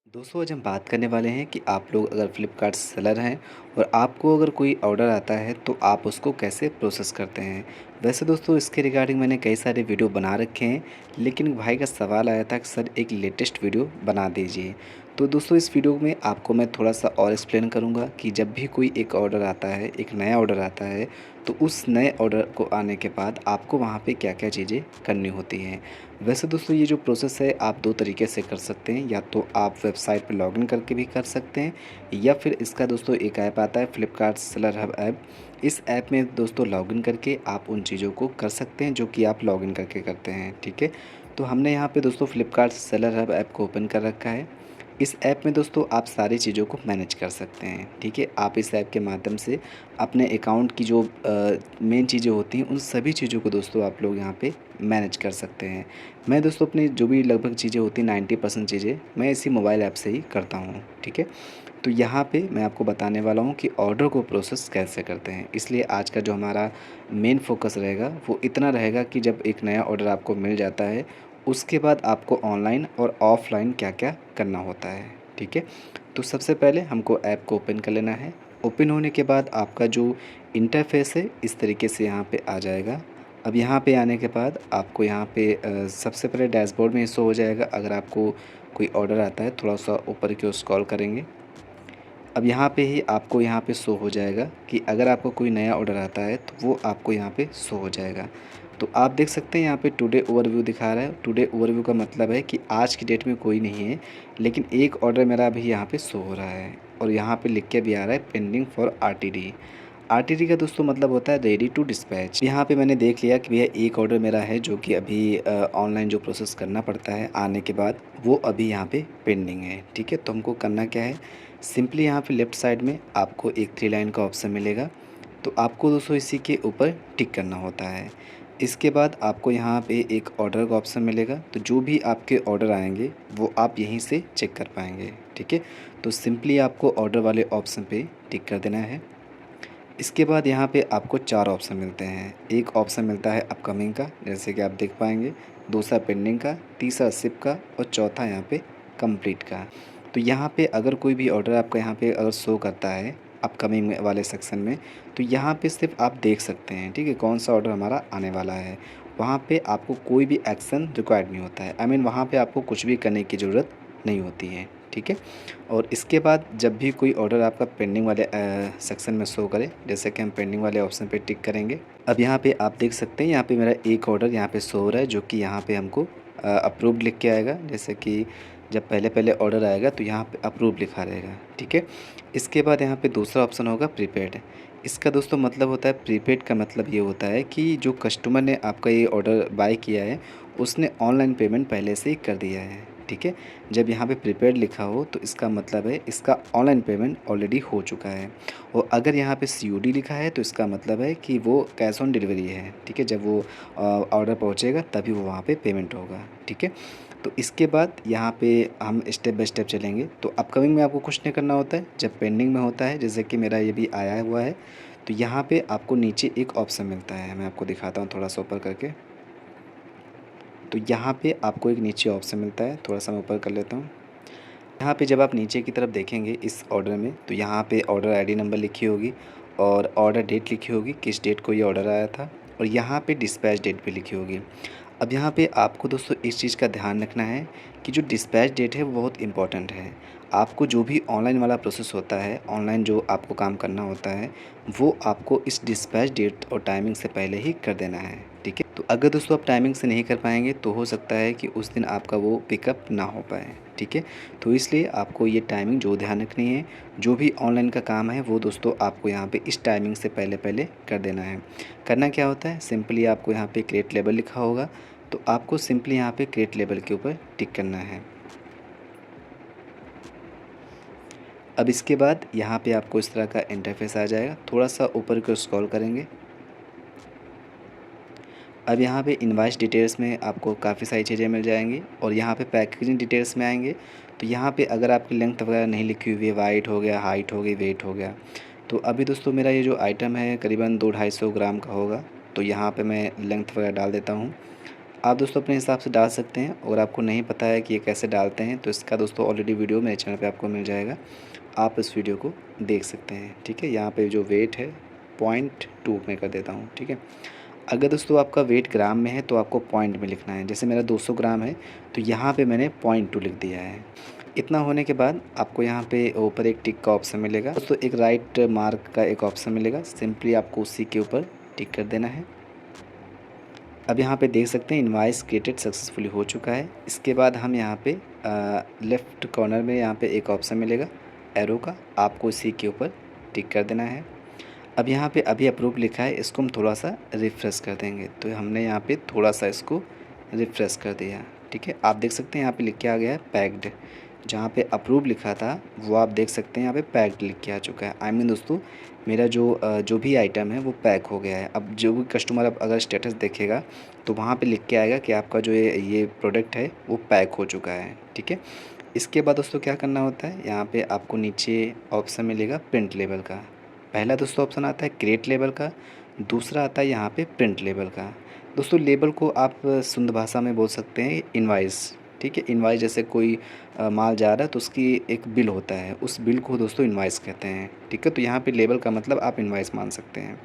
दोस्तों आज हम बात करने वाले हैं कि आप लोग अगर फ्लिपकार्ट सेलर हैं और आपको अगर कोई ऑर्डर आता है तो आप उसको कैसे प्रोसेस करते हैं। वैसे दोस्तों इसके रिगार्डिंग मैंने कई सारे वीडियो बना रखे हैं, लेकिन भाई का सवाल आया था कि सर एक लेटेस्ट वीडियो बना दीजिए। तो दोस्तों इस वीडियो में आपको मैं थोड़ा सा और एक्सप्लेन करूंगा कि जब भी कोई एक ऑर्डर आता है, एक नया ऑर्डर आता है, तो उस नए ऑर्डर को आने के बाद आपको वहाँ पे क्या क्या चीज़ें करनी होती हैं। वैसे दोस्तों ये जो प्रोसेस है आप दो तरीके से कर सकते हैं, या तो आप वेबसाइट पे लॉगिन करके भी कर सकते हैं, या फिर इसका दोस्तों एक ऐप आता है फ्लिपकार्ट सेलर हब ऐप। इस ऐप में दोस्तों लॉगिन करके आप उन चीज़ों को कर सकते हैं जो कि आप लॉगिन करके करते हैं, ठीक है। तो हमने यहाँ पे दोस्तों फ्लिपकार्ट सेलर हब ऐप को ओपन कर रखा है। इस ऐप में दोस्तों आप सारी चीज़ों को मैनेज कर सकते हैं, ठीक है। आप इस ऐप के माध्यम से अपने अकाउंट की जो मेन चीज़ें होती हैं उन सभी चीज़ों को दोस्तों आप लोग यहाँ पे मैनेज कर सकते हैं। मैं दोस्तों अपनी जो भी लगभग चीज़ें होती हैं 90% चीज़ें मैं इसी मोबाइल ऐप से ही करता हूँ, ठीक है। तो यहाँ पे मैं आपको बताने वाला हूँ कि ऑर्डर को प्रोसेस कैसे करते हैं। इसलिए आज का जो हमारा मेन फ़ोकस रहेगा वो इतना रहेगा कि जब एक नया ऑर्डर आपको मिल जाता है, उसके बाद आपको ऑनलाइन और ऑफ़लाइन क्या-क्या करना होता है, ठीक है। तो सबसे पहले हमको ऐप को ओपन कर लेना है। ओपन होने के बाद आपका जो इंटरफ़ेस है इस तरीके से यहाँ पे आ जाएगा। अब यहाँ पे आने के बाद आपको यहाँ पे सबसे पहले डैशबोर्ड में शो हो जाएगा। अगर आपको कोई ऑर्डर आता है, थोड़ा-सा ऊपर की ओर स्क्रॉल करेंगे। अब यहाँ पे ही आपको यहाँ पे शो हो जाएगा कि अगर आपको कोई नया ऑर्डर आता है तो वो आपको यहाँ पे शो हो जाएगा। तो आप देख सकते हैं यहाँ पे टुडे ओवरव्यू दिखा रहा है। टुडे ओवरव्यू का मतलब है कि आज की डेट में कोई नहीं है, लेकिन एक ऑर्डर मेरा अभी यहाँ पे शो हो रहा है और यहाँ पे लिख के भी आ रहा है पेंडिंग फॉर आरटीडी। आरटीडी का दोस्तों मतलब होता है रेडी टू डिस्पैच। यहाँ पे मैंने देख लिया कि भैया एक ऑर्डर मेरा है जो कि अभी ऑनलाइन जो प्रोसेस करना पड़ता है आने के बाद, वो अभी यहाँ पे पेंडिंग है, ठीक है। तो हमको करना क्या है, सिंपली यहाँ पे लेफ़्ट साइड में आपको एक 3 लाइन का ऑप्शन मिलेगा। तो आपको दोस्तों इसी के ऊपर टिक करना होता है। इसके बाद आपको यहाँ पे एक ऑर्डर का ऑप्शन मिलेगा, तो जो भी आपके ऑर्डर आएँगे वो आप यहीं से चेक कर पाएँगे, ठीक है। तो सिंपली आपको ऑर्डर वाले ऑप्शन पे टिक कर देना है। इसके बाद यहाँ पे आपको 4 ऑप्शन मिलते हैं। एक ऑप्शन मिलता है अपकमिंग का, जैसे कि आप देख पाएँगे, दूसरा पेंडिंग का, तीसरा शिप का और चौथा यहाँ पे कंप्लीट का। तो यहाँ पे अगर कोई भी ऑर्डर आपका यहाँ पे अगर शो करता है अपकमिंग में वाले सेक्शन में, तो यहाँ पे सिर्फ आप देख सकते हैं, ठीक है, कौन सा ऑर्डर हमारा आने वाला है। वहाँ पे आपको कोई भी एक्शन रिक्वायर्ड नहीं होता है। आई मीन वहाँ पे आपको कुछ भी करने की ज़रूरत नहीं होती है, ठीक है। और इसके बाद जब भी कोई ऑर्डर आपका पेंडिंग वाले सेक्शन में शो करे, जैसे कि हम पेंडिंग वाले ऑप्शन पे टिक करेंगे। अब यहाँ पे आप देख सकते हैं यहाँ पे मेरा एक ऑर्डर यहाँ पे शो हो रहा है, जो कि यहाँ पे हमको अप्रूव्ड लिख के आएगा। जैसे कि जब पहले ऑर्डर आएगा तो यहाँ पे अप्रूव लिखा रहेगा, ठीक है। इसके बाद यहाँ पे दूसरा ऑप्शन होगा प्रीपेड। इसका दोस्तों मतलब होता है, प्रीपेड का मतलब ये होता है कि जो कस्टमर ने आपका ये ऑर्डर बाय किया है उसने ऑनलाइन पेमेंट पहले से ही कर दिया है, ठीक है। जब यहाँ पे प्रीपेड लिखा हो तो इसका मतलब है इसका ऑनलाइन पेमेंट ऑलरेडी हो चुका है। और अगर यहाँ पे सीओडी लिखा है तो इसका मतलब है कि वो कैश ऑन डिलीवरी है, ठीक है। जब वो ऑर्डर पहुँचेगा तभी वो वहाँ पे पेमेंट होगा, ठीक है। तो इसके बाद यहाँ पे हम स्टेप बाय स्टेप चलेंगे। तो अपकमिंग में आपको कुछ नहीं करना होता है। जब पेंडिंग में होता है, जैसे कि मेरा ये भी आया हुआ है, तो यहाँ पे आपको नीचे एक ऑप्शन मिलता है। मैं आपको दिखाता हूँ थोड़ा सा ऊपर करके। तो यहाँ पे आपको एक नीचे ऑप्शन मिलता है, थोड़ा-सा मैं ऊपर कर लेता हूँ। यहाँ पे जब आप नीचे की तरफ देखेंगे इस ऑर्डर में, तो यहाँ पे ऑर्डर आईडी नंबर लिखी होगी और ऑर्डर डेट लिखी होगी, किस डेट को ये ऑर्डर आया था, और यहाँ पे डिस्पैच डेट भी लिखी होगी। अब यहाँ पे आपको दोस्तों इस चीज़ का ध्यान रखना है कि जो डिस्पैच डेट है वो बहुत इम्पोर्टेंट है। आपको जो भी ऑनलाइन वाला प्रोसेस होता है, ऑनलाइन जो आपको काम करना होता है, वो आपको इस डिस्पैच डेट और टाइमिंग से पहले ही कर देना है, ठीक है। तो अगर दोस्तों आप टाइमिंग से नहीं कर पाएँगे तो हो सकता है कि उस दिन आपका वो पिकअप ना हो पाए, ठीक है। तो इसलिए आपको ये टाइमिंग जो ध्यान रखनी है, जो भी ऑनलाइन का काम है वो दोस्तों आपको यहाँ पे इस टाइमिंग से पहले कर देना है। करना क्या होता है, सिंपली आपको यहाँ पे क्रिएट लेबल लिखा होगा, तो आपको सिंपली यहाँ पे क्रिएट लेबल के ऊपर टिक करना है। अब इसके बाद यहाँ पे आपको इस तरह का इंटरफेस आ जाएगा। थोड़ा-सा ऊपर को स्क्रॉल करेंगे। अब यहाँ पे इनवॉइस डिटेल्स में आपको काफ़ी सारी चीज़ें मिल जाएँगी और यहाँ पे पैकेजिंग डिटेल्स में आएँगे, तो यहाँ पे अगर आपकी लेंथ वगैरह नहीं लिखी हुई है, वाइड हो गया, हाइट हो गई, वेट हो गया। तो अभी दोस्तों मेरा ये जो आइटम है करीबन 2 250 ग्राम का होगा, तो यहाँ पे मैं लेंथ वगैरह डाल देता हूँ। आप दोस्तों अपने हिसाब से डाल सकते हैं। अगर आपको नहीं पता है कि ये कैसे डालते हैं तो इसका दोस्तों ऑलरेडी वीडियो मेरे चैनल पे आपको मिल जाएगा, आप इस वीडियो को देख सकते हैं। ठीक है, यहाँ पे जो वेट है 0.2 में कर देता हूँ। ठीक है, अगर दोस्तों आपका वेट ग्राम में है तो आपको पॉइंट में लिखना है। जैसे मेरा 200 ग्राम है तो यहाँ पे मैंने 0.2 लिख दिया है। इतना होने के बाद आपको यहाँ पे ऊपर एक टिक का ऑप्शन मिलेगा दोस्तों, एक राइट मार्क का एक ऑप्शन मिलेगा, सिंपली आपको उसी के ऊपर टिक कर देना है। अब यहाँ पे देख सकते हैं इनवाइस क्रिएटेड सक्सेसफुली हो चुका है। इसके बाद हम यहाँ पे लेफ़्ट कॉर्नर में यहाँ पे एक ऑप्शन मिलेगा एरो का, आपको इसी के ऊपर टिक कर देना है। अब यहाँ पे अभी अप्रूव लिखा है, इसको हम थोड़ा सा रिफ़्रेश कर देंगे। तो हमने यहाँ पे थोड़ा सा इसको रिफ़्रेश कर दिया। ठीक है, आप देख सकते हैं यहाँ पे लिख के आ गया है पैक्ड। जहाँ पे अप्रूव लिखा था वो आप देख सकते हैं यहाँ पे पैक्ड लिख के आ चुका है। आई मीन दोस्तों मेरा जो भी आइटम है वो पैक हो गया है। अब जो भी कस्टमर अब अगर स्टेटस देखेगा तो वहाँ पे लिख के आएगा कि आपका जो ये प्रोडक्ट है वो पैक हो चुका है। ठीक है, इसके बाद दोस्तों क्या करना होता है, यहाँ पे आपको नीचे ऑप्शन मिलेगा प्रिंट लेबल का। पहला दोस्तों ऑप्शन आता है क्रिएट लेबल का, दूसरा आता है यहाँ पे प्रिंट लेबल का। दोस्तों लेबल को आप शुद्ध भाषा में बोल सकते हैं इनवाइस। ठीक है, इनवाइस जैसे कोई माल जा रहा है तो उसकी एक बिल होता है, उस बिल को दोस्तों इनवाइस कहते हैं। ठीक है, तो यहाँ पे लेबल का मतलब आप इनवाइस मान सकते हैं।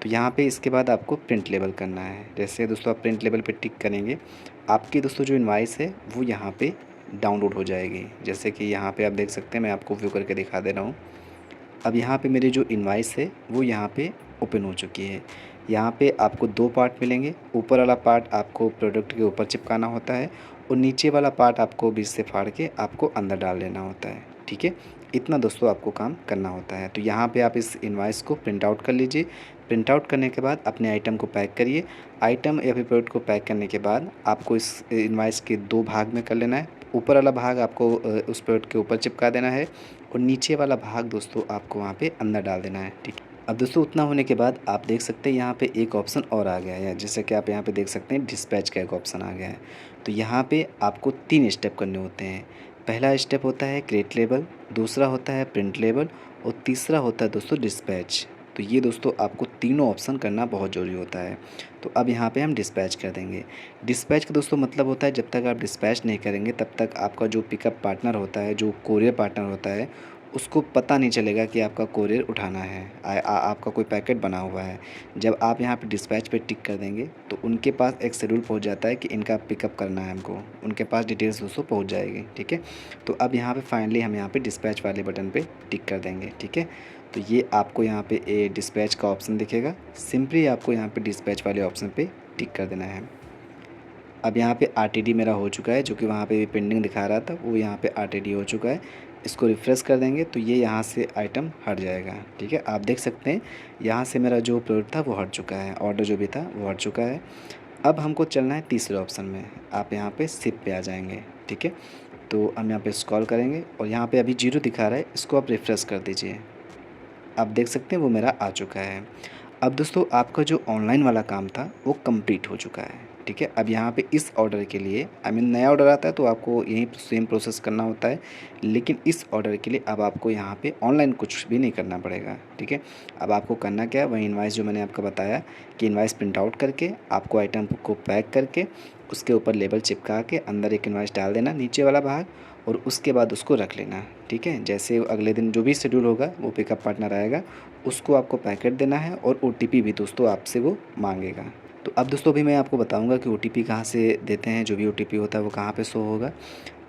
तो यहाँ पे इसके बाद आपको प्रिंट लेबल करना है। जैसे दोस्तों आप प्रिंट लेबल पे टिक करेंगे, आपकी दोस्तों जो इनवाइस है वो यहाँ पे डाउनलोड हो जाएगी। जैसे कि यहाँ पे आप देख सकते हैं, मैं आपको व्यू करके दिखा दे रहा हूँ। अब यहाँ पे मेरी जो इनवाइस है वो यहाँ पे ओपन हो चुकी है। यहाँ पे आपको दो पार्ट मिलेंगे, ऊपर वाला पार्ट आपको प्रोडक्ट के ऊपर चिपकाना होता है और नीचे वाला पार्ट आपको बीच से फाड़ के आपको अंदर डाल लेना होता है। ठीक है, इतना दोस्तों आपको काम करना होता है। तो यहाँ पे आप इस इनवाइस को प्रिंट आउट कर लीजिए। प्रिंट आउट करने के बाद अपने आइटम को पैक करिए। आइटम या फिर प्रोडक्ट को पैक करने के बाद आपको इस इनवाइस के दो भाग में कर लेना है। ऊपर वाला भाग आपको उस प्रोडक्ट के ऊपर चिपका देना है और नीचे वाला भाग दोस्तों आपको वहाँ पे अंदर डाल देना है। ठीक है, अब दोस्तों उतना होने के बाद आप देख सकते हैं यहाँ पे एक ऑप्शन और आ गया है। जैसे कि आप यहाँ पे देख सकते हैं डिस्पैच का एक ऑप्शन आ गया है। तो यहाँ पे आपको 3 स्टेप करने होते हैं। पहला स्टेप होता है क्रिएट लेबल, दूसरा होता है प्रिंट लेबल और तीसरा होता है दोस्तों डिस्पैच। तो ये दोस्तों आपको तीनों ऑप्शन करना बहुत ज़रूरी होता है। तो अब यहाँ पे हम डिस्पैच कर देंगे। डिस्पैच का दोस्तों मतलब होता है जब तक आप डिस्पैच नहीं करेंगे तब तक आपका जो पिकअप पार्टनर होता है, जो कोरियर पार्टनर होता है, उसको पता नहीं चलेगा कि आपका कोरियर उठाना है, आपका कोई पैकेट बना हुआ है। जब आप यहाँ पे डिस्पैच पे टिक कर देंगे तो उनके पास एक शेड्यूल पहुँच जाता है कि इनका पिकअप करना है हमको, उनके पास डिटेल्स दोस्तों पहुँच जाएगी। ठीक है, तो अब यहाँ पे फाइनली हम यहाँ पे डिस्पैच वाले बटन पे टिक कर देंगे। ठीक है, तो ये आपको यहाँ पे डिस्पैच का ऑप्शन दिखेगा, सिंपली आपको यहाँ पे डिस्पैच वाले ऑप्शन पे टिक कर देना है। अब यहाँ पे आरटीडी मेरा हो चुका है, जो कि वहाँ पे पेंडिंग दिखा रहा था वो यहाँ पे आरटीडी हो चुका है। इसको रिफ़्रेश कर देंगे तो ये यहाँ से आइटम हट जाएगा। ठीक है, आप देख सकते हैं यहाँ से मेरा जो प्रोडक्ट था वो हट चुका है, ऑर्डर जो भी था वो हट चुका है। अब हमको चलना है तीसरे ऑप्शन में, आप यहाँ पे शिप पे आ जाएंगे। ठीक है, तो हम यहाँ पे स्क्रॉल करेंगे और यहाँ पे अभी 0 दिखा रहा है, इसको आप रिफ़्रेश कर दीजिए। आप देख सकते हैं वो मेरा आ चुका है। अब दोस्तों आपका जो ऑनलाइन वाला काम था वो कंप्लीट हो चुका है। ठीक है, अब यहाँ पे इस ऑर्डर के लिए आई मीन नया ऑर्डर आता है तो आपको यही सेम प्रोसेस करना होता है, लेकिन इस ऑर्डर के लिए अब आपको यहाँ पे ऑनलाइन कुछ भी नहीं करना पड़ेगा। ठीक है, अब आपको करना क्या है, वही इनवाइस जो मैंने आपको बताया कि इनवाइस प्रिंट आउट करके आपको आइटम को पैक करके उसके ऊपर लेबल चिपका के अंदर एक इनवाइस डाल देना नीचे वाला भाग और उसके बाद उसको रख लेना। ठीक है, जैसे अगले दिन जो भी शेड्यूल होगा वो पिकअप पार्टनर आएगा, उसको आपको पैकेट देना है और ओटीपी भी दोस्तों आपसे वो मांगेगा। तो अब दोस्तों अभी मैं आपको बताऊंगा कि ओटीपी कहाँ से देते हैं, जो भी ओटीपी होता है वो कहाँ पे शो होगा।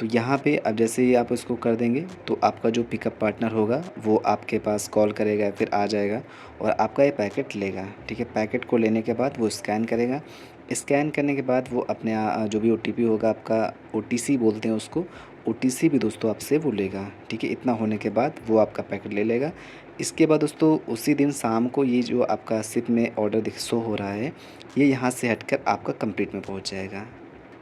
तो यहाँ पे अब जैसे ही आप इसको कर देंगे तो आपका जो पिकअप पार्टनर होगा वो आपके पास कॉल करेगा, फिर आ जाएगा और आपका ये पैकेट लेगा। ठीक है, पैकेट को लेने के बाद वो स्कैन करेगा, स्कैन करने के बाद वो अपने जो भी ओटीपी होगा, आपका ओटीसी बोलते हैं उसको, ओटीसी भी दोस्तों आपसे वो लेगा। ठीक है, इतना होने के बाद वो आपका पैकेट ले लेगा। इसके बाद दोस्तों उसी दिन शाम को ये जो आपका शिप में ऑर्डर दिख शो हो रहा है ये यहाँ से हटकर आपका कंप्लीट में पहुँच जाएगा।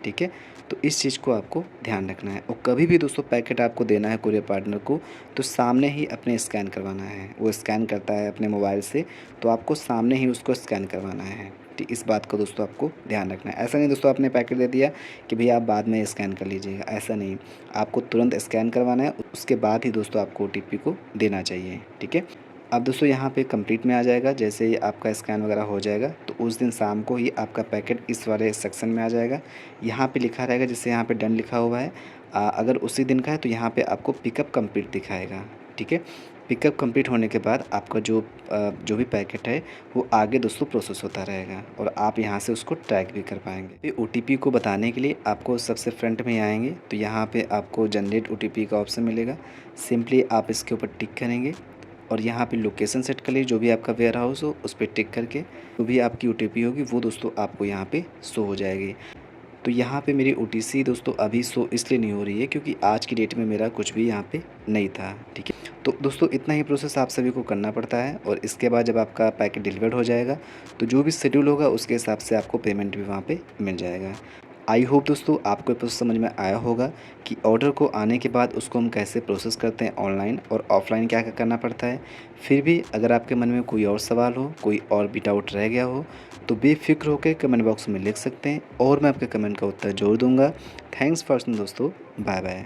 ठीक है, तो इस चीज़ को आपको ध्यान रखना है। और कभी भी दोस्तों पैकेट आपको देना है कुरियर पार्टनर को तो सामने ही अपने स्कैन करवाना है। वो स्कैन करता है अपने मोबाइल से, तो आपको सामने ही उसको स्कैन करवाना है। ठीक, इस बात को दोस्तों आपको ध्यान रखना है। ऐसा नहीं दोस्तों आपने पैकेट दे दिया कि भैया आप बाद में स्कैन कर लीजिएगा, ऐसा नहीं, आपको तुरंत स्कैन करवाना है, उसके बाद ही दोस्तों आपको ओटीपी को देना चाहिए। ठीक है, अब दोस्तों यहाँ पे कंप्लीट में आ जाएगा। जैसे ही आपका स्कैन वगैरह हो जाएगा तो उस दिन शाम को ही आपका पैकेट इस वाले सेक्शन में आ जाएगा। यहाँ पे लिखा रहेगा, जैसे यहाँ पे डन लिखा हुआ है। अगर उसी दिन का है तो यहाँ पे आपको पिकअप कंप्लीट दिखाएगा। ठीक है, पिकअप कंप्लीट होने के बाद आपका जो भी पैकेट है वो आगे दोस्तों प्रोसेस होता रहेगा और आप यहाँ से उसको ट्रैक भी कर पाएंगे। फिर OTP को बताने के लिए आपको सबसे फ्रंट में आएंगे तो यहाँ पे आपको जनरेट OTP का ऑप्शन मिलेगा। सिंपली आप इसके ऊपर टिक करेंगे और यहाँ पे लोकेशन सेट कर लीजिए, जो भी आपका वेयर हाउस हो उस पर टिक करके जो भी आपकी OTP होगी वो दोस्तों आपको यहाँ पे शो हो जाएगी। तो यहाँ पे मेरी OTC दोस्तों अभी शो इसलिए नहीं हो रही है क्योंकि आज की डेट में मेरा कुछ भी यहाँ पे नहीं था। ठीक है, तो दोस्तों इतना ही प्रोसेस आप सभी को करना पड़ता है और इसके बाद जब आपका पैकेट डिलीवर्ड हो जाएगा तो जो भी शेड्यूल होगा उसके हिसाब से आपको पेमेंट भी वहाँ पे मिल जाएगा। आई होप दोस्तों आपको प्रोसेस समझ में आया होगा कि ऑर्डर को आने के बाद उसको हम कैसे प्रोसेस करते हैं, ऑनलाइन और ऑफ़लाइन क्या क्या करना पड़ता है। फिर भी अगर आपके मन में कोई और सवाल हो, कोई और भी डाउट रह गया हो तो बेफिक्र होकर कमेंट बॉक्स में लिख सकते हैं और मैं आपके कमेंट का उत्तर ज़रूर दूंगा। थैंक्स फॉर वॉचिंग दोस्तों, बाय बाय।